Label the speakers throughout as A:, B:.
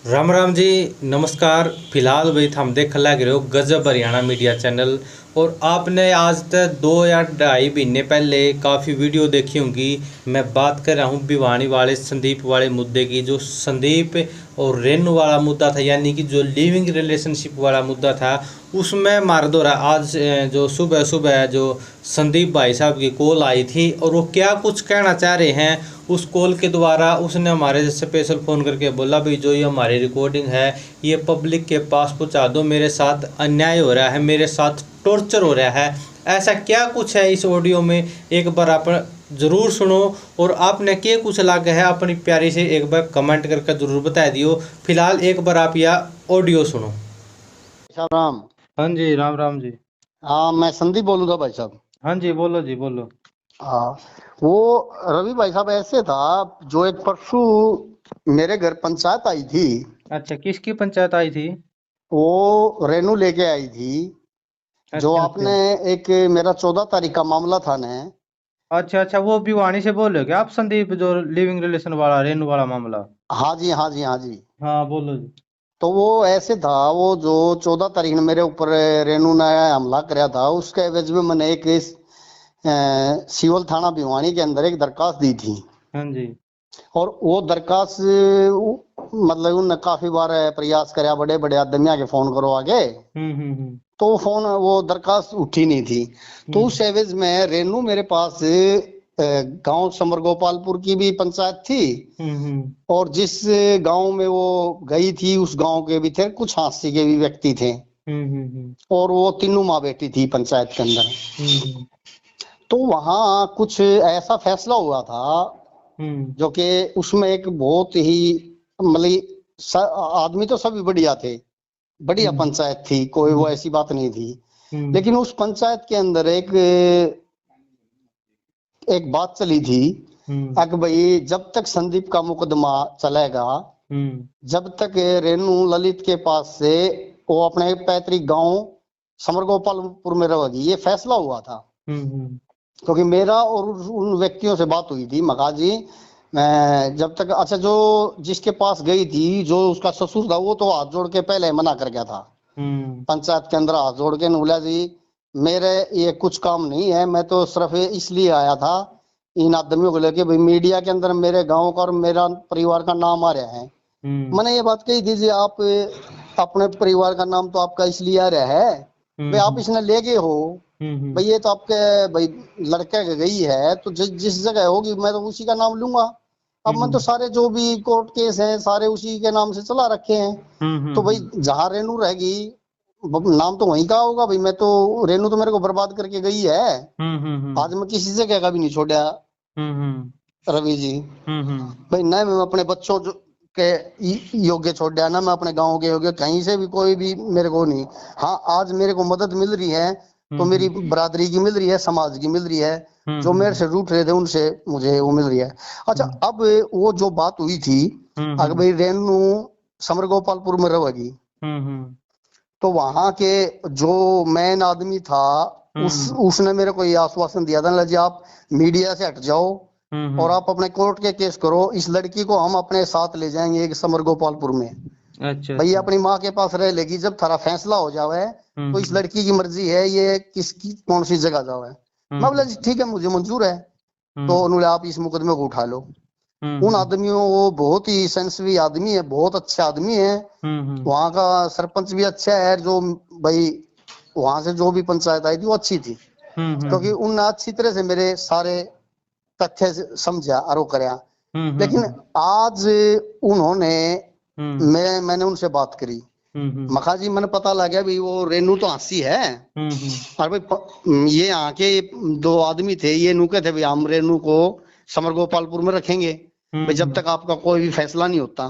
A: राम राम जी। नमस्कार। फिलहाल भाई हम देख लग रहे हो गजब हरियाणा मीडिया चैनल। और आपने आज तक 2 या 2.5 महीने पहले काफ़ी वीडियो देखी होंगी। मैं बात कर रहा हूँ भिवानी वाले संदीप वाले मुद्दे की। जो संदीप और रेनू वाला मुद्दा था, यानी कि जो लिविंग रिलेशनशिप वाला मुद्दा था, उसमें मार दो रहा आज जो सुबह सुबह जो संदीप भाई साहब की कॉल आई थी, और वो क्या कुछ कहना चाह रहे हैं उस कॉल के द्वारा। उसने हमारे स्पेशल फ़ोन करके बोला, भाई जो ये हमारी रिकॉर्डिंग है ये पब्लिक के पास पहुंचा दो, मेरे साथ अन्याय हो रहा है, मेरे साथ टॉर्चर हो रहा है। ऐसा क्या कुछ है इस ऑडियो में, एक बार आप ज़रूर सुनो। और आपने क्या कुछ लगा है अपनी प्यारी से एक बार कमेंट करके ज़रूर बता दियो। फिलहाल एक बार आप यह ऑडियो सुनो।
B: साहब राम।
A: हाँ जी, राम राम जी।
B: हाँ, मैं संदीप बोलूंगा भाई साहब।
A: हाँ जी, बोलो जी बोलो।
B: हाँ, वो रवि भाई साहब ऐसे था। जो एक परसों मेरे घर पंचायत आई थी,
A: अच्छा, किसकी पंचायत आई थी?
B: वो रेनू लेके आई थी। जो
A: अच्छा अच्छा।
B: आपने एक मेरा 14 तारीख का मामला था ने।
A: अच्छा अच्छा, वो भिवानी से बोल रहे हो क्या आप संदीप, जो लिविंग रिलेशन वाला रेनू वाला मामला?
B: हाँ जी, हाँ जी, हाँ जी।
A: हाँ बोलो जी।
B: तो वो ऐसे था, वो जो 14 तारीख ने मेरे ऊपर रेनू ने हमला कराया था, उसके एवज में मैंने एक सिविल थाना भिवानी के अंदर एक दरखास्त दी थी।
A: हाँ जी।
B: और वो दरखास्त मतलब उनने काफी बार प्रयास कराया, बड़े बड़े आदमिया के फोन करो आगे।
A: हम्म।
B: तो वो दरखास्त उठी नहीं थी। तो
A: हम्म
B: उस एवज में रेनू मेरे पास गांव समर गोपालपुर की भी पंचायत थी।
A: हम्म।
B: और जिस गांव में वो गई थी उस गांव के भी थे, कुछ हांसी के भी व्यक्ति थे।
A: हम्म।
B: और वो तीनों माँ बेटी थी पंचायत के अंदर।
A: हम्म
B: तो वहां कुछ ऐसा फैसला हुआ था,
A: हम्म
B: जो कि उसमें एक बहुत ही मतलब आदमी तो सभी बढ़िया थे, बढ़िया
A: हम्म
B: पंचायत थी, कोई वो ऐसी बात नहीं थी।
A: हम्म
B: लेकिन उस पंचायत के अंदर एक एक बात चली थी
A: हम्म
B: कि भाई जब तक संदीप का मुकदमा चलेगा,
A: हम्म
B: जब तक रेनू ललित के पास से वो अपने पैतृक गांव समरगोपालपुर में रहेगी, ये फैसला हुआ था।
A: हम्म
B: क्योंकि मेरा और उन व्यक्तियों से बात हुई थी, मगा जी मैं जब तक अच्छा जो जिसके पास गई थी, जो उसका ससुर था, वो तो हाथ जोड़ के पहले मना कर गया था।
A: हम्म
B: पंचायत के अंदर हाथ जोड़ के बोला, जी मेरे ये कुछ काम नहीं है, मैं तो सिर्फ इसलिए आया था इन आदमियों को लेके, भाई मीडिया के अंदर मेरे गांव का और मेरा परिवार का नाम आ रहा है।
A: हम्म
B: मैंने ये बात कही थी, जी आप अपने परिवार का नाम तो आपका इसलिए आ रहा है, भाई आप इसने ले गए हो,
A: हम्म
B: भाई ये तो आपके भाई लड़के के गई है, तो जिस जगह होगी मैं तो उसी का नाम लूंगा। अब मैं तो सारे जो भी कोर्ट केस हैं सारे उसी के नाम से चला रखे हैं। तो भाई जहां रेनू रहेगी नाम तो वहीं का होगा, भाई मैं तो रेनू तो मेरे को बर्बाद करके गई है। आज मैं किसी जगह का भी नहीं छोड़ा रवि जी। भाई ना मैं अपने बच्चों के योग्य छोड़ दिया, ना मैं अपने गांव के योग्य, कहीं से भी कोई भी मेरे को नहीं। हाँ, आज मेरे को मदद मिल रही है तो मेरी बरादरी की मिल रही है, समाज की मिल रही है। जो मेरे से रूठ रहे थे उनसे मुझे वो मिल रही है। अच्छा, अब वो जो बात हुई थी, अगर भाई रेनू समर गोपालपुर में रहेगी, तो वहां के जो मेन आदमी था, उसने मेरे को ये आश्वासन दिया था, जी आप मीडिया से हट जाओ और आप अपने कोर्ट के केस करो, इस लड़की को हम अपने साथ ले जाएंगे एक समर गोपालपुर में।
A: अच्छा
B: भैया
A: अच्छा।
B: अपनी माँ के पास रह लेगी, जब थारा फैसला हो जावे तो इस लड़की की मर्जी है ये किसकी कौन सी जगह जावे। मैं बोला जी ठीक है, मुझे मंजूर है। तो उन्होंने आप इस मुकदमे को उठा लो। उन आदमियों, वो बहुत ही सेंसिटिव आदमी है, बहुत अच्छे आदमी है। वहां का सरपंच भी अच्छा है, जो भाई वहां से जो भी पंचायत आई थी वो अच्छी थी, क्योंकि उनने अच्छी तरह से मेरे सारे तथ्य समझा और वो करया। लेकिन आज उन्होंने मैंने उनसे बात करी, मखा जी मैंने पता लग गया भाई वो रेनू तो हंसी है। और भाई ये यहाँ के दो आदमी थे, ये नुके थे भाई हम रेनू को समर गोपालपुर में रखेंगे भाई जब तक आपका कोई भी फैसला नहीं होता।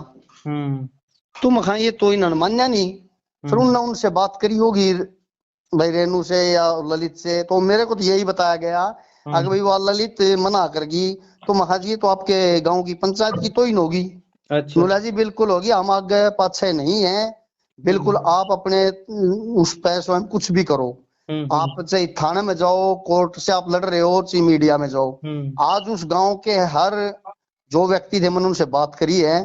B: तो मखा ये तो इन्होंने मान्या नहीं। फिर उनने उनसे बात करी होगी भाई रेनू से या ललित से, तो मेरे को तो यही बताया गया अगर भाई वो ललित मना करगी तो मखा जी तो आपके गांव की पंचायत की तो ही होगी।
A: अच्छा
B: नुला
A: अच्छा।
B: जी बिल्कुल होगी, हम आगे पाछे नहीं है, बिल्कुल आप अपने उस पैसों में कुछ भी करो। आप चाहे थाने में जाओ, कोर्ट से आप लड़ रहे हो, चाहे मीडिया में जाओ, आज उस गांव के हर जो व्यक्ति थे मैंने उनसे बात करी है,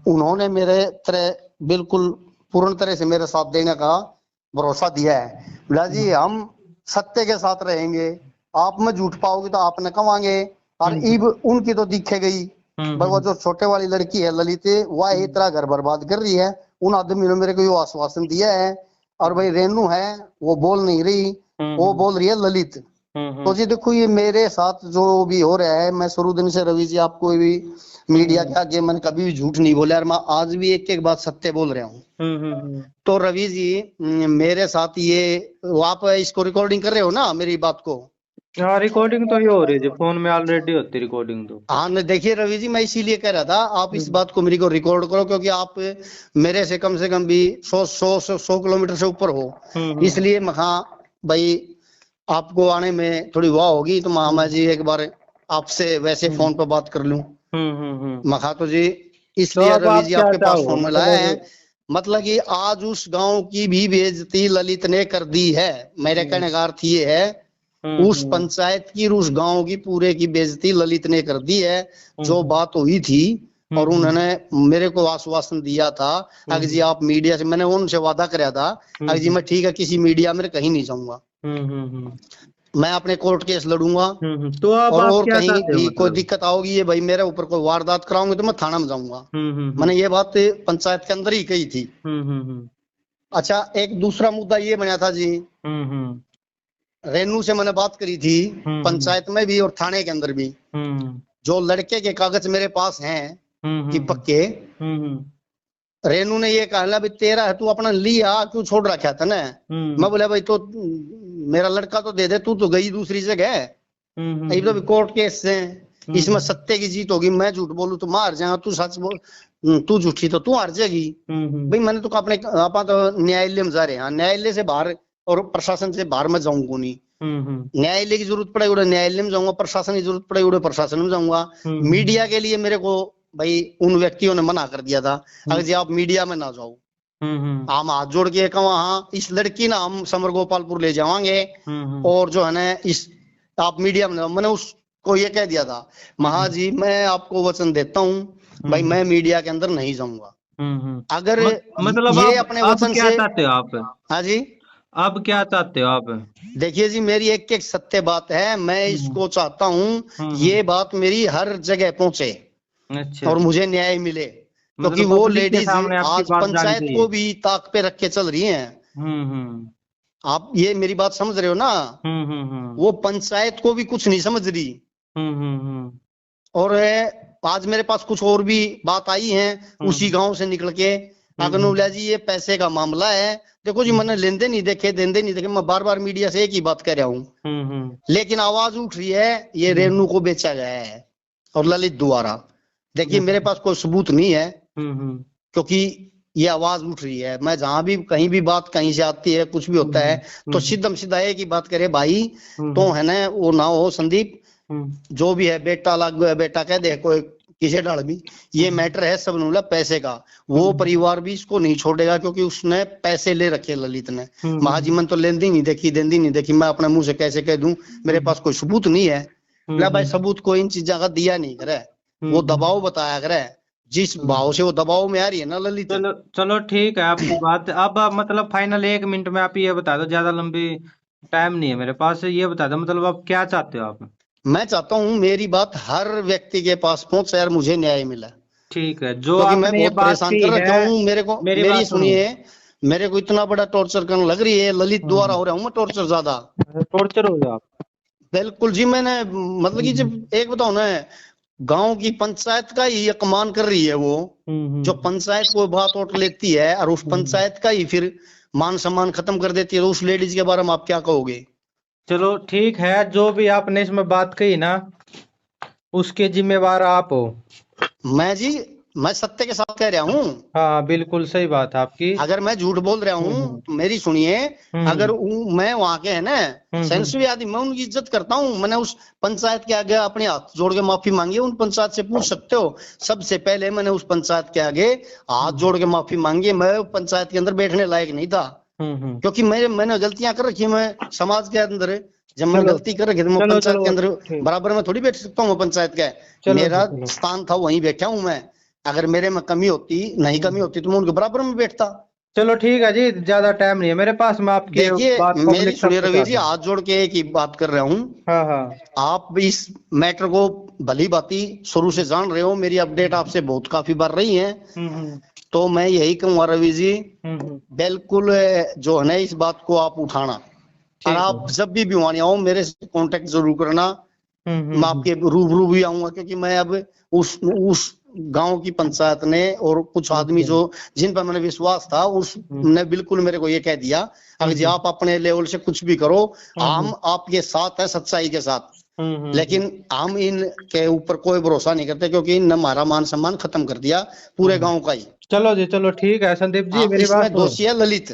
B: उन्होंने मेरे तरह बिल्कुल पूर्ण तरह से मेरे साथ देने का भरोसा दिया है। बोला जी हम सत्य के साथ रहेंगे, आप में झूठ पाओगे तो आपने कमांगे। और ईब उनकी तो दिखे गई भाई, वो जो छोटे वाली लड़की है ललित, वह इतना घर बर्बाद कर रही है। उन आदमी ने मेरे को ये आश्वासन दिया है। और भाई रेनू है वो बोल नहीं रही, वो बोल रही है ललित। तो जी देखो ये मेरे साथ जो भी हो रहा है, मैं शुरू दिन से रवि जी आपको भी मीडिया के आगे मैंने कभी भी झूठ नहीं बोला, और मैं आज भी एक एक बात सत्य बोल रहा हूँ। तो रवि जी मेरे साथ ये, आप इसको रिकॉर्डिंग कर रहे हो ना मेरी बात को?
A: हाँ रिकॉर्डिंग तो ये हो रही है, फोन में ऑलरेडी होती रिकॉर्डिंग तो।
B: हाँ देखिए रवि जी, मैं इसीलिए कह रहा था आप इस बात को मेरी को रिकॉर्ड करो, क्योंकि आप मेरे से कम भी 100 किलोमीटर से ऊपर हो। इसलिए मखा भाई आपको आने में थोड़ी वाह होगी, तो मामा जी एक बार आपसे वैसे फोन पर बात कर लूं। मखा तो जी इसलिए
A: तो
B: रवि जी आपके पास फोन में लाया है,
A: मतलब
B: मतलब कि आज उस गांव की भी बेइज्जती ललित ने कर दी है। मेरे कहने का अर्थ ये है, उस पंचायत की, उस गांव की पूरे की बेइज्जती ललित ने कर दी है। जो बात हुई थी और उन्होंने मेरे को आश्वासन दिया था, अगर जी आप मीडिया से, मैंने उनसे वादा कराया था अगर जी मैं ठीक है किसी मीडिया में कहीं नहीं जाऊंगा, मैं अपने कोर्ट केस लड़ूंगा।
A: तो अब
B: और
A: क्या
B: कहीं
A: चाहते हो
B: भी कोई
A: मतलब?
B: दिक्कत आओगी, ये भाई मेरे ऊपर कोई वारदात कराओगे तो मैं थाना में जाऊंगा। मैंने ये बात पंचायत के अंदर ही कही थी। अच्छा एक दूसरा मुद्दा ये बना था जी, रेनू से मैंने बात करी थी पंचायत में भी और थाने के अंदर भी। जो लड़के के कागज मेरे पास हैं कि पक्के, रेनू ने ये कहा भाई तेरा है, तू अपना लिया क्यों छोड़ रखा था ना। मैं बोला भाई तो मेरा लड़का तो दे दे, तू तो गई दूसरी जगह, ये तो कोर्ट केस है, इसमें सत्य की जीत होगी। मैं झूठ बोलूं तो मैं हार जाऊंगा, तू सच बोल, तू झूठी तो तू हार जाएगी। भाई मैंने तो अपने आप तो न्यायालय में जा रहे हैं, न्यायालय से बाहर और प्रशासन से बाहर मैं जाऊंगा नहीं। न्यायालय की जरूरत पड़ेगी उड़े न्यायालय में जाऊंगा, प्रशासन की जरूरत पड़ेगी उड़े प्रशासन में जाऊंगा। मीडिया के लिए मेरे को भाई उन व्यक्तियों ने मना कर दिया था, अगर जी आप मीडिया में ना जाओ। हम हाथ जोड़ के कहा हाँ इस लड़की ना हम समर गोपालपुर ले जावांगे, और जो है ना इस आप मीडिया में, मैंने उसको ये कह दिया था महा जी मैं आपको वचन देता हूँ भाई मैं मीडिया के अंदर नहीं जाऊंगा। अगर
A: मतलब
B: ये
A: आप
B: अपने
A: अब
B: वचन
A: क्या
B: से,
A: चाहते हो आप?
B: हाँ जी
A: अब क्या चाहते हो आप?
B: देखिए जी मेरी एक एक सत्य बात है, मैं इसको चाहता हूँ ये बात मेरी हर जगह पहुंचे
A: अच्छा,
B: और मुझे न्याय मिले, क्योंकि
A: मतलब
B: वो
A: पब्लिक के
B: लेडीज
A: सामने आपकी
B: आज
A: बात जानी
B: पंचायत
A: चाहिए।
B: को भी ताक पे रख के चल रही हैं। आप ये मेरी बात समझ रहे हो ना? वो पंचायत को भी कुछ नहीं समझ रही। और आज मेरे पास कुछ और भी बात आई है उसी गांव से निकल के, अगनुला जी ये पैसे का मामला है। देखो जी मैंने लेंदे नहीं देखे देंदे नहीं देखे, मैं बार बार मीडिया से एक ही बात कर रहा हूँ, लेकिन आवाज उठ रही है ये रेनू को बेचा गया है और ललित द्वारा। देखिए मेरे पास कोई सबूत नहीं है, क्योंकि ये आवाज उठ रही है। मैं जहां भी कहीं भी बात कहीं से आती है कुछ भी होता है तो सीधम सीधा एक ही बात करे भाई, तो है ना वो ना हो संदीप, जो भी है बेटा लग बेटा कह दे कोई किसी डाल भी, ये मैटर है सब नूला पैसे का। वो परिवार भी इसको नहीं छोड़ेगा, क्योंकि उसने पैसे ले रखे ललित ने। महाजीवन तो लेंदी नहीं देखी देंदी नहीं देखी, मैं अपने मुंह से कैसे कह दूं, मेरे पास कोई सबूत नहीं है। भाई सबूत कोई इन चीजों का दिया नहीं करे, वो दबाव बताया करे, जिस भाव से वो दबाव में आ रही है ना ललित।
A: चलो चलो ठीक है आपकी बात। अब मतलब फाइनल 1 मिनट में आप ये बता दो, ज्यादा लंबी टाइम नहीं है मेरे पास, ये बता दो मतलब आप क्या चाहते हो आप?
B: मैं चाहता हूँ मेरी बात हर व्यक्ति के पास पहुंचे और मुझे न्याय मिला,
A: ठीक है। जो
B: क्योंकि मैं
A: आपने ये
B: बहुत
A: बात
B: परेशान
A: की
B: कर रखा
A: है,
B: हूँ। मेरे को
A: मेरी
B: मेरी
A: बात सुनो।
B: सुनिए, मेरे को इतना बड़ा टॉर्चर करने लग रही है ललित द्वारा हो रहा हूँ मैं टॉर्चर ज्यादा।
A: टॉर्चर हो गया आप?
B: बिल्कुल जी, मैंने मतलब कि जब एक बताओ ना, गांव की पंचायत का ही अपमान कर रही है वो, जो पंचायत को बात उठ लेती है और उस पंचायत का ही फिर मान सम्मान खत्म कर देती है, तो उस लेडीज के बारे में आप क्या कहोगे?
A: चलो ठीक है, जो भी आपने इसमें बात कही ना उसके जिम्मेवार आप हो।
B: मैं सत्य के साथ कह रहा हूँ।
A: हाँ बिल्कुल सही बात है आपकी।
B: अगर मैं झूठ बोल रहा हूँ तो मेरी सुनिए, अगर मैं वहां के है ना सेंसिटिव आदमी, मैं उनकी इज्जत करता हूँ। मैंने उस पंचायत के आगे अपने हाथ जोड़ के माफी मांगी, उन पंचायत से पूछ सकते हो। सबसे पहले मैंने उस पंचायत के आगे हाथ जोड़ के माफी मांगी, मैं पंचायत के अंदर बैठने लायक नहीं था, क्योंकि मैंने गलतियां कर रखी है। मैं समाज के अंदर जब मैंने
A: चलो
B: गलती कर रखी तो मैं
A: चलो
B: पंचायत
A: चलो
B: के अंदर
A: ठीक।
B: बराबर में थोड़ी बैठ सकता हूँ, मैं पंचायत का
A: चलो जी,
B: मेरा
A: चलो।
B: स्थान था, वहीं बैठा हूँ मैं। अगर मेरे में कमी होती, नहीं कमी होती, तो मैं उनके बराबर में बैठता।
A: चलो ठीक है जी, ज्यादा टाइम नहीं है मेरे पास, मैं आपकी
B: देखिए
A: बात
B: मेरी
A: पब्लिक तक
B: सुनिए रवि
A: पहुंचा
B: जी,
A: दूँ।
B: हाथ जोड़ के एक ही बात कर रहा हूँ।
A: हाँ हाँ।
B: आप भी इस मैटर को भली भांति शुरू से जान रहे हो, मेरी अपडेट आपसे बहुत काफी बार रही है।
A: हम्म।
B: तो मैं यही कहूंगा रवि जी,
A: हम्म।
B: बिल्कुल जो है ना, इस बात को आप उठाना। और
A: ठीक है।
B: आप जब भी वहां आओ मेरे से कांटेक्ट जरूर करना। मैं
A: हम्म।
B: आपके रूबरू भी आऊंगा, क्योंकि मैं अब उस गांव की पंचायत ने और कुछ आदमी
A: अच्छा।
B: जो जिन पर मैंने विश्वास था, उसने बिल्कुल मेरे को ये कह दिया, अगर जी आप अपने लेवल से कुछ भी करो, हम आपके साथ है सच्चाई के साथ।
A: हम्म।
B: लेकिन हम इन के ऊपर कोई भरोसा नहीं करते, क्योंकि इन हमारा मान सम्मान खत्म कर दिया पूरे गांव का ही।
A: चलो जी, चलो ठीक है संदीप जी,
B: हाँ,
A: मेरी बात
B: इसमें
A: सुनो।
B: दोषी है ललित।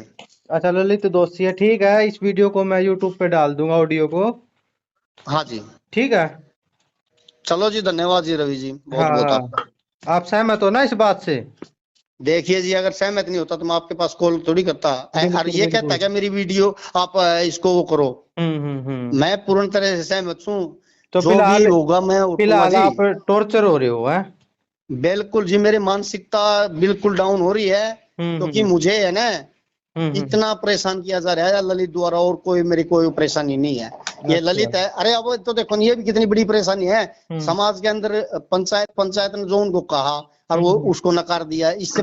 A: अच्छा, ललित दोषी है, ठीक है, इस वीडियो को मैं यूट्यूब पे डाल दूंगा, ऑडियो को।
B: हाँ जी।
A: ठीक है।
B: चलो जी, धन्यवाद जी रवि जी, बहुत
A: हाँ
B: बहुत आपका।
A: हाँ। आप सहमत हो ना इस बात से?
B: देखिए जी, अगर सहमत नहीं होता तो मैं आपके पास कॉल थोड़ी करता। और
A: बिल्कुल
B: ये कहता है
A: बिल्कुल।
B: क्या मेरी वीडियो आप इसको वो करो।
A: हम्म।
B: मैं पूर्ण तरह से सहमत हूँ।
A: तो
B: जो भी
A: फिलहाल,
B: होगा मैं उठूंगा
A: फिलहाल
B: जी।
A: आप टॉर्चर हो रहे हो है?
B: बिल्कुल जी, मेरी मानसिकता बिल्कुल डाउन हो रही है, क्योंकि
A: हम्म।
B: मुझे है ना
A: हम्म।
B: इतना परेशान किया जा रहा है ललित द्वारा, और कोई मेरी कोई परेशानी नहीं है। ये
A: अच्छा।
B: ललित है। अरे अब तो देखो ये भी कितनी बड़ी परेशानी है
A: हम्म
B: समाज के अंदर। पंचायत ने जो उनको कहा और वो
A: हम्म।
B: उसको नकार दिया, इससे